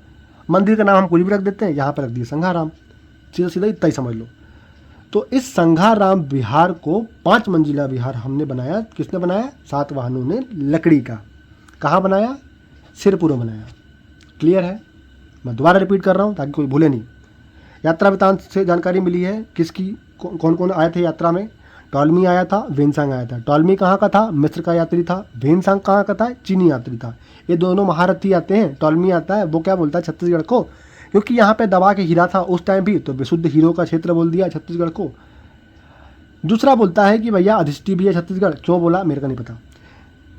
मंदिर का नाम हम कुछ भी रख देते हैं, यहाँ पे रख दिए संघाराम, सीधा सीधा इतना ही समझ लो। तो इस संघाराम विहार को 5 मंजिला विहार हमने बनाया। किसने बनाया, सातवाहनों ने, लकड़ी का। कहाँ बनाया, सिरपुर में बनाया। क्लियर है, मैं दोबारा रिपीट कर रहा हूँ ताकि कोई भूले नहीं। यात्रा वृतांत से जानकारी मिली है किसकी, कौन कौन आए थे यात्रा में। टॉलमी आया था, वेनसांग आया था। टॉलमी कहाँ का था, मिस्र का यात्री था। वेनसांग कहाँ का था, चीनी यात्री था। ये दोनों महारथी आते हैं। टॉलमी आता है, वो क्या बोलता है छत्तीसगढ़ को, क्योंकि यहाँ पे दबा के हीरा था उस टाइम भी, तो विशुद्ध हीरो का क्षेत्र बोल दिया छत्तीसगढ़ को। दूसरा बोलता है कि भैया अधिष्ठी भी है छत्तीसगढ़, क्यों बोला मेरे को नहीं पता,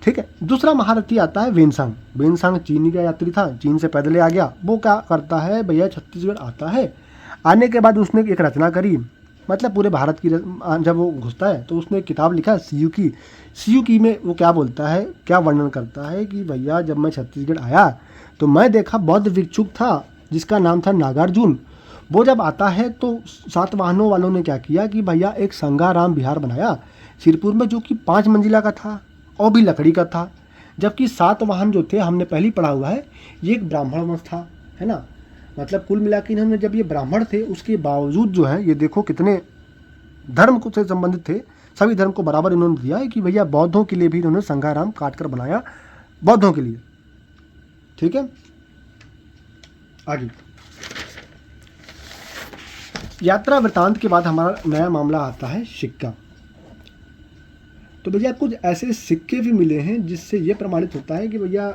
ठीक है। दूसरा महारथी आता है वेनसांग। वेनसांग चीनी का यात्री था, चीन से पैदल आ गया। वो क्या करता है भैया, छत्तीसगढ़ आता है। आने के बाद उसने एक रचना करी, मतलब पूरे भारत की, जब वो घुसता है तो उसने एक किताब लिखा सियुकी। सियुकी में वो क्या बोलता है, क्या वर्णन करता है कि भैया जब मैं छत्तीसगढ़ आया तो मैं देखा बौद्ध भिक्षुक था जिसका नाम था नागार्जुन। वो जब आता है तो सातवाहनों वालों ने क्या किया कि भैया एक संघाराम विहार बनाया सिरपुर में, जो कि 5 मंजिला का था और भी लकड़ी का था। जबकि सातवाहन जो थे, हमने पहले पढ़ा हुआ है, ये एक ब्राह्मण वंश था, है ना। मतलब कुल मिला के इन्होंने, जब ये ब्राह्मण थे उसके बावजूद जो है, ये देखो कितने धर्म से संबंधित थे, सभी धर्म को बराबर इन्होंने दिया है कि भैया बौद्धों के लिए भी इन्होंने संघाराम काट कर बनाया, बौद्धों के लिए, ठीक है। आगे यात्रा वृतांत के बाद हमारा नया मामला आता है सिक्का। तो भैया कुछ ऐसे सिक्के भी मिले हैं जिससे ये प्रमाणित होता है कि भैया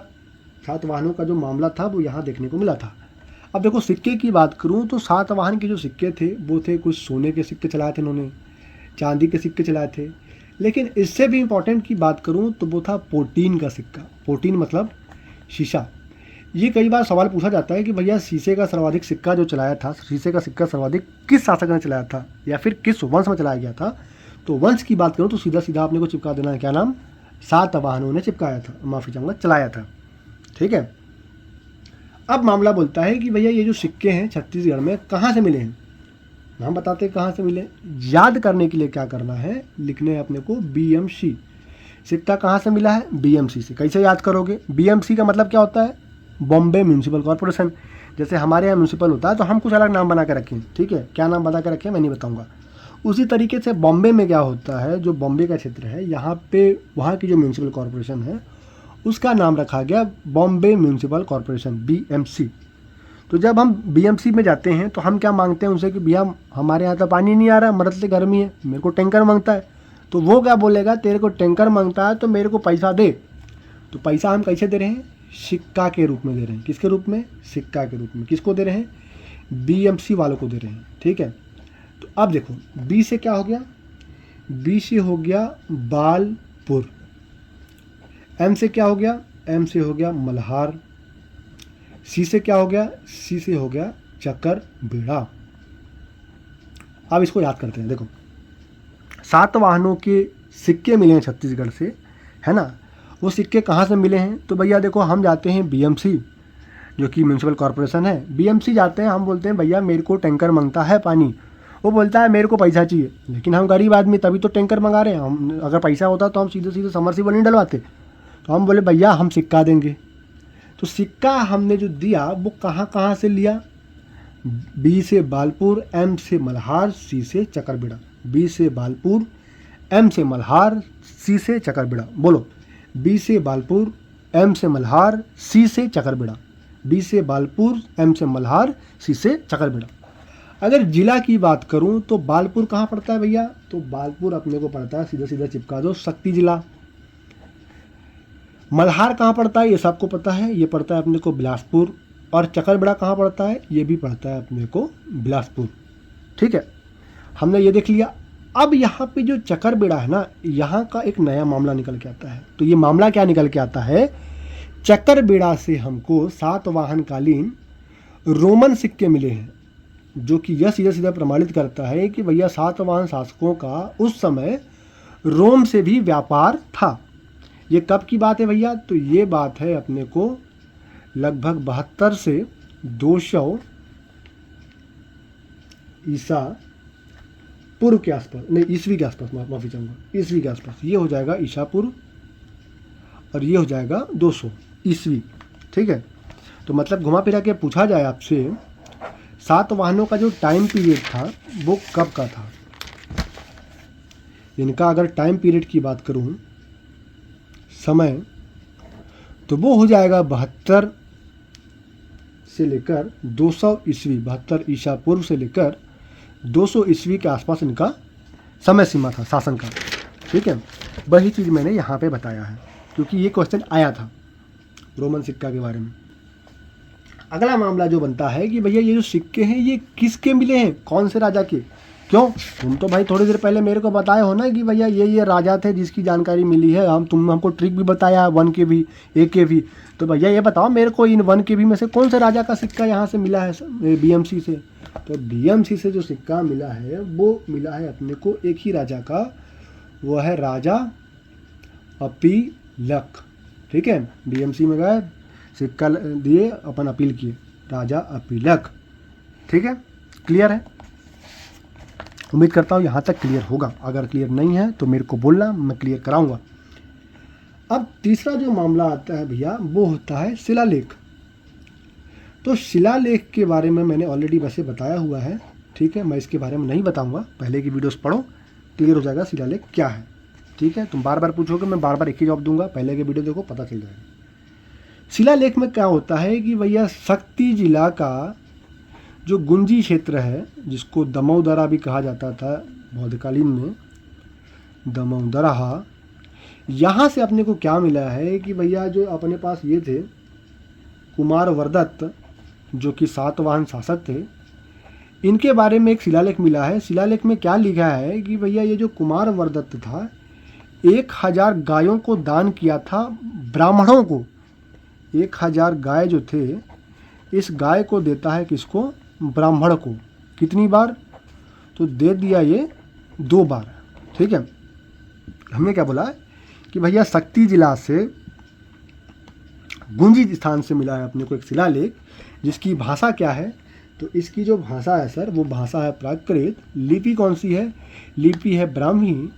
सातवाहनों का जो मामला था वो यहाँ देखने को मिला था। अब देखो सिक्के की बात करूँ तो सातवाहन के जो सिक्के थे वो थे, कुछ सोने के सिक्के चलाए थे इन्होंने, चांदी के सिक्के चलाए थे, लेकिन इससे भी इम्पोर्टेंट की बात करूँ तो वो था पोटीन का सिक्का। पोटीन मतलब शीशा। ये कई बार सवाल पूछा जाता है कि भैया शीशे का सर्वाधिक सिक्का जो चलाया था, शीशे का सिक्का सर्वाधिक किस शासक ने चलाया था या फिर किस वंश में चलाया गया था। तो वंश की बात करूँ तो सीधा सीधा आपने को चिपका देना है, क्या नाम, सातवाहनों ने चिपकाया था, माफ़ी चाहूँगा चलाया था, ठीक है। अब मामला बोलता है कि भैया ये जो सिक्के हैं छत्तीसगढ़ में कहाँ से मिले हैं। हम बताते हैं कहाँ से मिले। याद करने के लिए क्या करना है, लिखने है अपने को BMC। सिक्का कहाँ से मिला है, BMC से। कैसे याद करोगे, BMC का मतलब क्या होता है, बॉम्बे म्यूनसिपल कॉरपोरेशन। जैसे हमारे यहाँ म्यूनसिपल होता है तो हम कुछ अलग नाम बना के रखें, ठीक है, क्या नाम बना के रखें मैं नहीं बताऊँगा। उसी तरीके से बॉम्बे में क्या होता है, जो बॉम्बे का क्षेत्र है यहाँ पे, वहाँ की जो म्यूनसिपल कॉरपोरेशन है उसका नाम रखा गया बॉम्बे म्यूनसिपल कॉरपोरेशन, BMC। तो जब हम BMC में जाते हैं तो हम क्या मांगते हैं उनसे कि भैया हमारे यहाँ तो पानी नहीं आ रहा, मरद से गर्मी है, मेरे को टैंकर मांगता है। तो वो क्या बोलेगा, तेरे को टैंकर मांगता है तो मेरे को पैसा दे। तो पैसा हम कैसे दे रहे हैं, सिक्का के रूप में दे रहे हैं। किसके रूप में, सिक्का के रूप में। किसको दे रहे हैं, बीएमसी वालों को दे रहे हैं, ठीक है। तो अब देखो बी से क्या हो गया, बी से हो गया बालपुर, एम से क्या हो गया, एम से हो गया मल्हार, सी से क्या हो गया, सी से हो गया चकरबेड़ा। अब इसको याद करते हैं। देखो 7 वाहनों के सिक्के मिले हैं छत्तीसगढ़ से, है ना। वो सिक्के कहाँ से मिले हैं, तो भैया देखो हम जाते हैं बीएमसी जो कि म्यूनसिपल कॉरपोरेशन है, बीएमसी जाते हैं, हम बोलते हैं भैया मेरे को टैंकर मांगता है पानी, वो बोलता है मेरे को पैसा चाहिए, लेकिन हम गरीब आदमी तभी तो टैंकर मंगा रहे हैं, हम अगर पैसा होता तो हम सीधे सीधे समरसीबल नहीं डलवाते। तो हम बोले भैया हम सिक्का देंगे। तो सिक्का हमने जो दिया वो कहाँ कहाँ से लिया, बी से बालपुर, एम से मल्हार, सी से चकरबेड़ा। बी से बालपुर, एम से मल्हार, सी से चकरबेड़ा। बोलो, बी से बालपुर, एम से मल्हार, सी से चकरबेड़ा। बी से बालपुर, एम से मल्हार, सी से चकरबेड़ा। अगर जिला की बात करूं तो बालपुर कहाँ पड़ता है भैया, तो बालपुर अपने को पड़ता है, सीधा सीधा चिपका दो, शक्ति जिला। मल्हार कहाँ पड़ता है ये सबको पता है, ये पड़ता है अपने को बिलासपुर। और चकरबेड़ा कहाँ पड़ता है, ये भी पड़ता है अपने को बिलासपुर, ठीक है। हमने ये देख लिया। अब यहाँ पे जो चकरबेड़ा है ना, यहाँ का एक नया मामला निकल के आता है। तो ये मामला क्या निकल के आता है, चकरबेड़ा से हमको 7 वाहनकालीन रोमन सिक्के मिले हैं, जो कि यह सीधा सीधा प्रमाणित करता है कि भैया 7 वाहन शासकों का उस समय रोम से भी व्यापार था। ये कब की बात है भैया, तो ये बात है अपने को लगभग 72 से 200 ईसा पूर्व के आसपास, नहीं ईस्वी के आसपास, माफ़ी चाहूँगा, ईस्वी के आसपास। ये हो जाएगा ईसा पूर्व और ये हो जाएगा 200 ईस्वी, ठीक है। तो मतलब घुमा फिरा के पूछा जाए आपसे 7 वाहनों का जो टाइम पीरियड था वो कब का था। इनका अगर टाइम पीरियड की बात करूं समय, तो वो हो जाएगा 72 से लेकर 200 ईस्वी, 72 ईसा पूर्व से लेकर 200 ईस्वी के आसपास इनका समय सीमा था शासन का, ठीक है। वही चीज़ मैंने यहाँ पे बताया है क्योंकि ये क्वेश्चन आया था रोमन सिक्का के बारे में। अगला मामला जो बनता है कि भैया ये जो सिक्के हैं ये किसके मिले हैं, कौन से राजा के। क्यों, तुम तो भाई थोड़ी देर पहले मेरे को बताए हो ना कि भैया ये राजा थे जिसकी जानकारी मिली है, तुम हमको ट्रिक भी बताया 1 के भी 1 के भी। तो भैया ये बताओ मेरे को इन 1 के भी में से कौन से राजा का सिक्का यहाँ से मिला है बीएमसी से। तो बीएमसी से जो सिक्का मिला है वो मिला है अपने को एक ही राजा का, वो है राजा अपीलक, ठीक है। बीएमसी में गए, सिक्का दिए, अपन अपील किए, राजा अपीलक, ठीक है। क्लियर है, उम्मीद करता हूँ यहाँ तक क्लियर होगा। अगर क्लियर नहीं है तो मेरे को बोलना, मैं क्लियर कराऊंगा। अब तीसरा जो मामला आता है भैया वो होता है शिलालेख। तो शिलालेख के बारे में मैंने ऑलरेडी वैसे बताया हुआ है, ठीक है। मैं इसके बारे में नहीं बताऊंगा, पहले की वीडियोस पढ़ो, क्लियर हो जाएगा शिलालेख क्या है, ठीक है। तुम बार बार पूछोगे, मैं बार बार एक ही जवाब दूंगा, पहले के वीडियो देखो पता चल जाएगा। शिलालेख में क्या होता है कि भैया शक्ति जिला का जो गुंजी क्षेत्र है, जिसको दमोदरा भी कहा जाता था बौद्धकालीन में, दमोदरा, यहाँ से अपने को क्या मिला है कि भैया जो अपने पास ये थे कुमार वर्दत्त, जो कि 7 वाहन शासक थे, इनके बारे में एक शिलालेख मिला है। शिलालेख में क्या लिखा है कि भैया ये जो कुमार वर्दत्त था 1000 गायों को दान किया था ब्राह्मणों को। 1000 गाय जो थे, इस गाय को देता है किसको, ब्राह्मण को। कितनी बार, तो दे दिया ये 2 बार, ठीक है। हमने क्या बोला कि भैया शक्ति जिला से गुंजी स्थान से मिला है अपने को एक शिलालेख, जिसकी भाषा क्या है, तो इसकी जो भाषा है सर वो भाषा है प्राकृत। लिपि कौन सी है, लिपि है ब्राह्मी।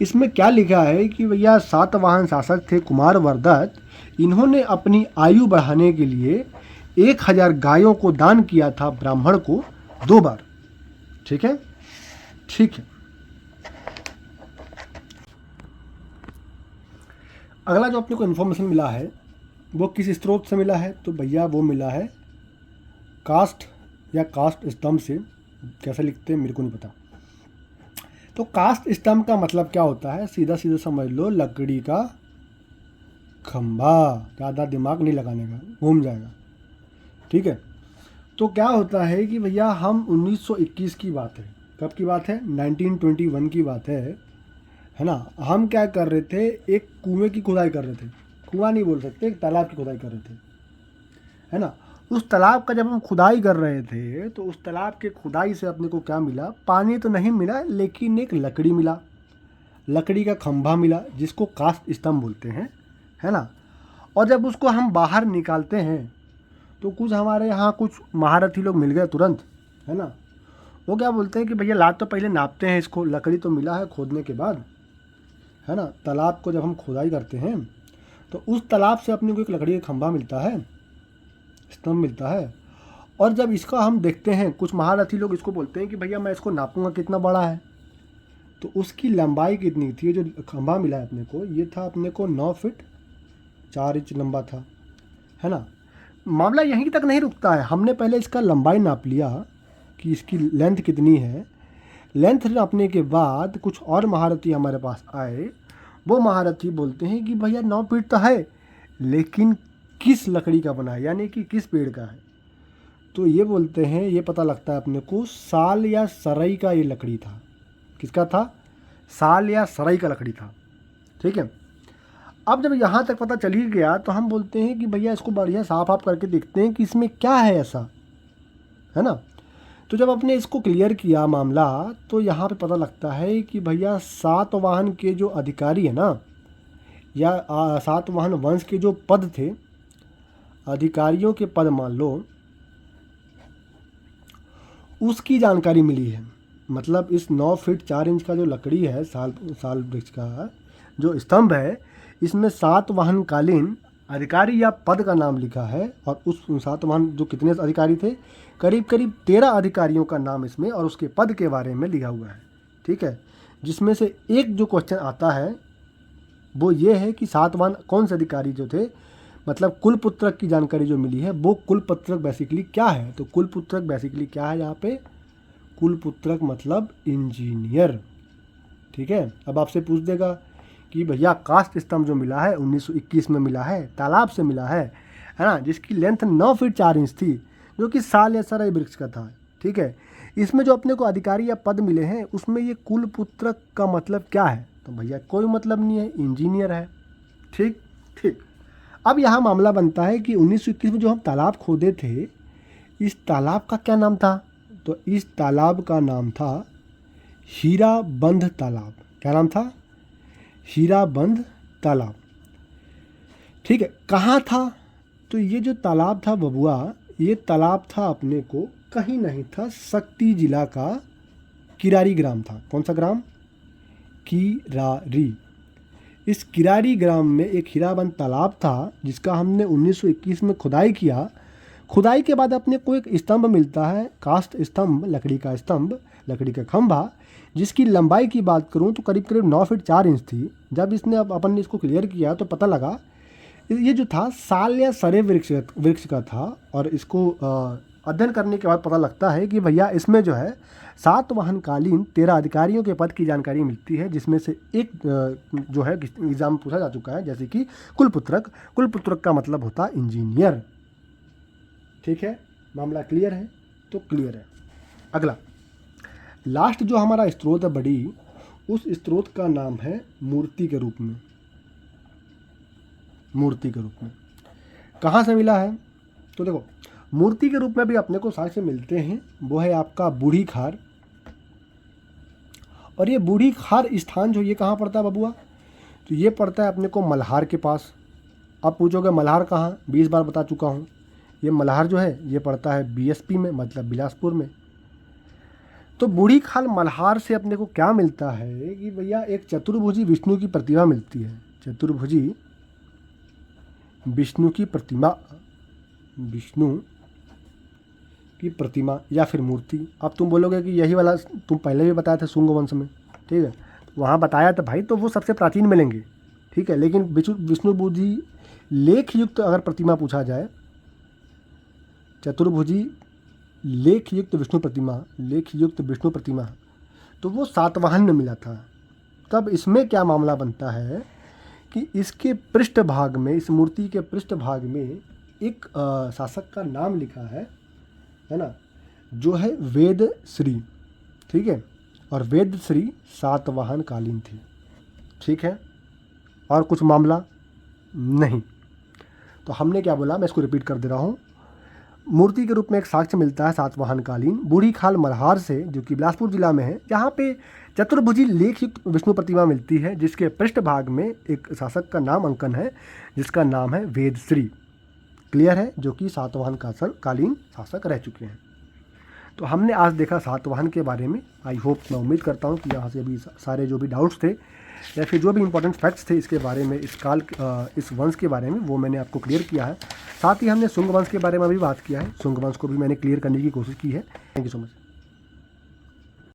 इसमें क्या लिखा है कि भैया 7 वाहन शासक थे कुमार वर्दत्त, इन्होंने अपनी आयु बढ़ाने के लिए 1000 गायों को दान किया था ब्राह्मण को 2 बार, ठीक है, ठीक है। अगला जो अपने को इन्फॉर्मेशन मिला है वो किस स्रोत से मिला है, तो भैया वो मिला है कास्ट या कास्ट स्तंभ से। कैसे लिखते हैं मेरे को नहीं पता। तो कास्ट स्तंभ का मतलब क्या होता है, सीधा सीधा समझ लो, लकड़ी का खंभा। ज़्यादा दिमाग नहीं लगाने का, घूम जाएगा, ठीक है। तो क्या होता है कि भैया हम 1921 की बात है, कब की बात है, 1921 की बात है ना। हम क्या कर रहे थे, एक कुएं की खुदाई कर रहे थे, कुआं नहीं बोल सकते, एक तालाब की खुदाई कर रहे थे, है ना। उस तालाब का जब हम खुदाई कर रहे थे तो उस तालाब के खुदाई से अपने को क्या मिला, पानी तो नहीं मिला लेकिन एक लकड़ी मिला, लकड़ी का खंभा मिला जिसको काष्ठ स्तंभ बोलते हैं, है ना। और जब उसको हम बाहर निकालते हैं तो कुछ हमारे यहाँ कुछ महारथी लोग मिल गए तुरंत, है ना। वो क्या बोलते हैं कि भैया लाद तो पहले नापते हैं इसको, लकड़ी तो मिला है खोदने के बाद, है ना। तालाब को जब हम खुदाई करते हैं तो उस तालाब से अपने को एक लकड़ी का खंभा मिलता है, स्तंभ मिलता है। और जब इसका हम देखते हैं, कुछ महारथी लोग इसको बोलते हैं कि भैया मैं इसको नापूंगा कितना बड़ा है, तो उसकी लंबाई कितनी थी, जो खंभा मिला है अपने को, ये था अपने को 9 फीट 4 इंच लंबा था, है ना। मामला यहीं तक नहीं रुकता है, हमने पहले इसका लंबाई नाप लिया कि इसकी लेंथ कितनी है। लेंथ नापने के बाद कुछ और महारथी हमारे पास आए, वो महारथी बोलते हैं कि भैया 9 फीट तो है लेकिन किस लकड़ी का बना है, यानी कि किस पेड़ का है। तो ये बोलते हैं, ये पता लगता है अपने को साल या सरई का ये लकड़ी था। किसका था, साल या सरई का लकड़ी था, ठीक है। अब जब यहाँ तक पता चल ही गया तो हम बोलते हैं कि भैया इसको बढ़िया साफ आप करके देखते हैं कि इसमें क्या है ऐसा, है ना। तो जब आपने इसको क्लियर किया मामला, तो यहाँ पे पता लगता है कि भैया सातवाहन के जो अधिकारी है ना, या सातवाहन वंश के जो पद थे, अधिकारियों के पद मान लो, उसकी जानकारी मिली है। मतलब इस 9 फीट 4 इंच का जो लकड़ी है, साल वृक्ष का जो स्तंभ है, इसमें सातवाहन कालीन अधिकारी या पद का नाम लिखा है। और उस सातवाहन जो कितने अधिकारी थे, करीब करीब 13 अधिकारियों का नाम इसमें और उसके पद के बारे में लिखा हुआ है, ठीक है। जिसमें से एक जो क्वेश्चन आता है वो ये है कि सातवाहन कौन से अधिकारी जो थे, मतलब कुलपुत्रक की जानकारी जो मिली है, वो कुलपुत्रक बेसिकली क्या है। तो कुलपुत्रक बेसिकली क्या है यहाँ पे, कुलपुत्रक मतलब इंजीनियर, ठीक है। अब आपसे पूछ देगा कि भैया काष्ठ स्तंभ जो मिला है 1921 में मिला है, तालाब से मिला है ना, जिसकी लेंथ 9 फीट 4 इंच थी, जो कि साल या सरई वृक्ष का था, ठीक है। इसमें जो अपने को अधिकारी या पद मिले हैं, उसमें ये कुलपुत्रक का मतलब क्या है, तो भैया कोई मतलब नहीं है, इंजीनियर है, ठीक ठीक। अब यहाँ मामला बनता है कि 1921 में जो हम तालाब खोदे थे, इस तालाब का क्या नाम था, तो इस तालाब का नाम था हीराबंद तालाब। क्या नाम था, हीराबंद तालाब, ठीक है। कहाँ था, तो ये जो तालाब था बबुआ, ये तालाब था अपने को कहीं नहीं था, शक्ति जिला का किरारी ग्राम था। कौन सा ग्राम, किरारी। इस किरारी ग्राम में एक हीराबंद तालाब था जिसका हमने 1921 में खुदाई किया। खुदाई के बाद अपने को एक स्तंभ मिलता है, काष्ठ स्तंभ, लकड़ी का स्तंभ, लकड़ी का खंभा, जिसकी लंबाई की बात करूं तो करीब करीब 9 फीट 4 इंच थी। जब इसने अपन ने इसको क्लियर किया तो पता लगा ये जो था साल या सरे वृक्ष का था। और इसको अध्ययन करने के बाद पता लगता है कि भैया इसमें जो है सातवाहनकालीन 13 अधिकारियों के पद की जानकारी मिलती है, जिसमें से एक जो है एग्जाम पूछा जा चुका है, जैसे कि कुलपुत्रक। कुलपुत्रक का मतलब होता है इंजीनियर, ठीक है। मामला क्लियर है, तो क्लियर है। अगला लास्ट जो हमारा स्रोत है बड़ी, उस स्रोत का नाम है मूर्ति के रूप में। मूर्ति के रूप में कहाँ से मिला है, तो देखो मूर्ति के रूप में भी अपने को साक्ष्य मिलते हैं। वो है आपका बूढ़ी खार। और ये बूढ़ी खार स्थान जो ये कहाँ पड़ता है बबुआ, तो ये पड़ता है अपने को मल्हार के पास। अब पूछोगे मल्हार कहाँ, 20 बार बता चुका हूँ। ये मल्हार जो है ये पड़ता है बीएसपी में, मतलब बिलासपुर में। तो बूढ़ी खाल मल्हार से अपने को क्या मिलता है कि भैया एक चतुर्भुजी विष्णु की प्रतिमा मिलती है। चतुर्भुजी विष्णु की प्रतिमा, विष्णु की प्रतिमा या फिर मूर्ति। अब तुम बोलोगे कि यही वाला तुम पहले भी बताए थे शुंग वंश में, ठीक है, वहाँ बताया था भाई, तो वो सबसे प्राचीन मिलेंगे, ठीक है। लेकिन विष्णुभुजी लेख युक्त अगर प्रतिमा पूछा जाए, चतुर्भुजी लेख युक्त विष्णु प्रतिमा, लेख युक्त विष्णु प्रतिमा, तो वो सातवाहन में मिला था। तब इसमें क्या मामला बनता है कि इसके पृष्ठभाग में, इस मूर्ति के पृष्ठभाग में एक शासक का नाम लिखा है, है ना, जो है वेद श्री, ठीक है, और वेद श्री सातवाहन कालीन थी, ठीक है। और कुछ मामला नहीं। तो हमने क्या बोला, मैं इसको रिपीट कर दे रहा हूँ। मूर्ति के रूप में एक साक्ष्य मिलता है सातवाहन कालीन बूढ़ी खाल मल्हार से, जो कि बिलासपुर जिला में है, जहाँ पे चतुर्भुजी लेखयुक्त विष्णु प्रतिमा मिलती है, जिसके पृष्ठभाग में एक शासक का नाम अंकन है, जिसका नाम है वेदश्री। क्लियर है, जो कि सातवाहन कालीन शासक रह चुके हैं। तो हमने आज देखा सातवाहन के बारे में। आई होप, मैं उम्मीद करता हूँ कि यहाँ से अभी सारे जो भी डाउट्स थे या फिर जो भी इंपॉर्टेंट फैक्ट्स थे इसके बारे में, इस वंश के बारे में, वो मैंने आपको क्लियर किया है। साथ ही हमने शुंग वंश के बारे में भी बात किया है। शुंग वंश को भी मैंने क्लियर करने की कोशिश की है। Thank you so much.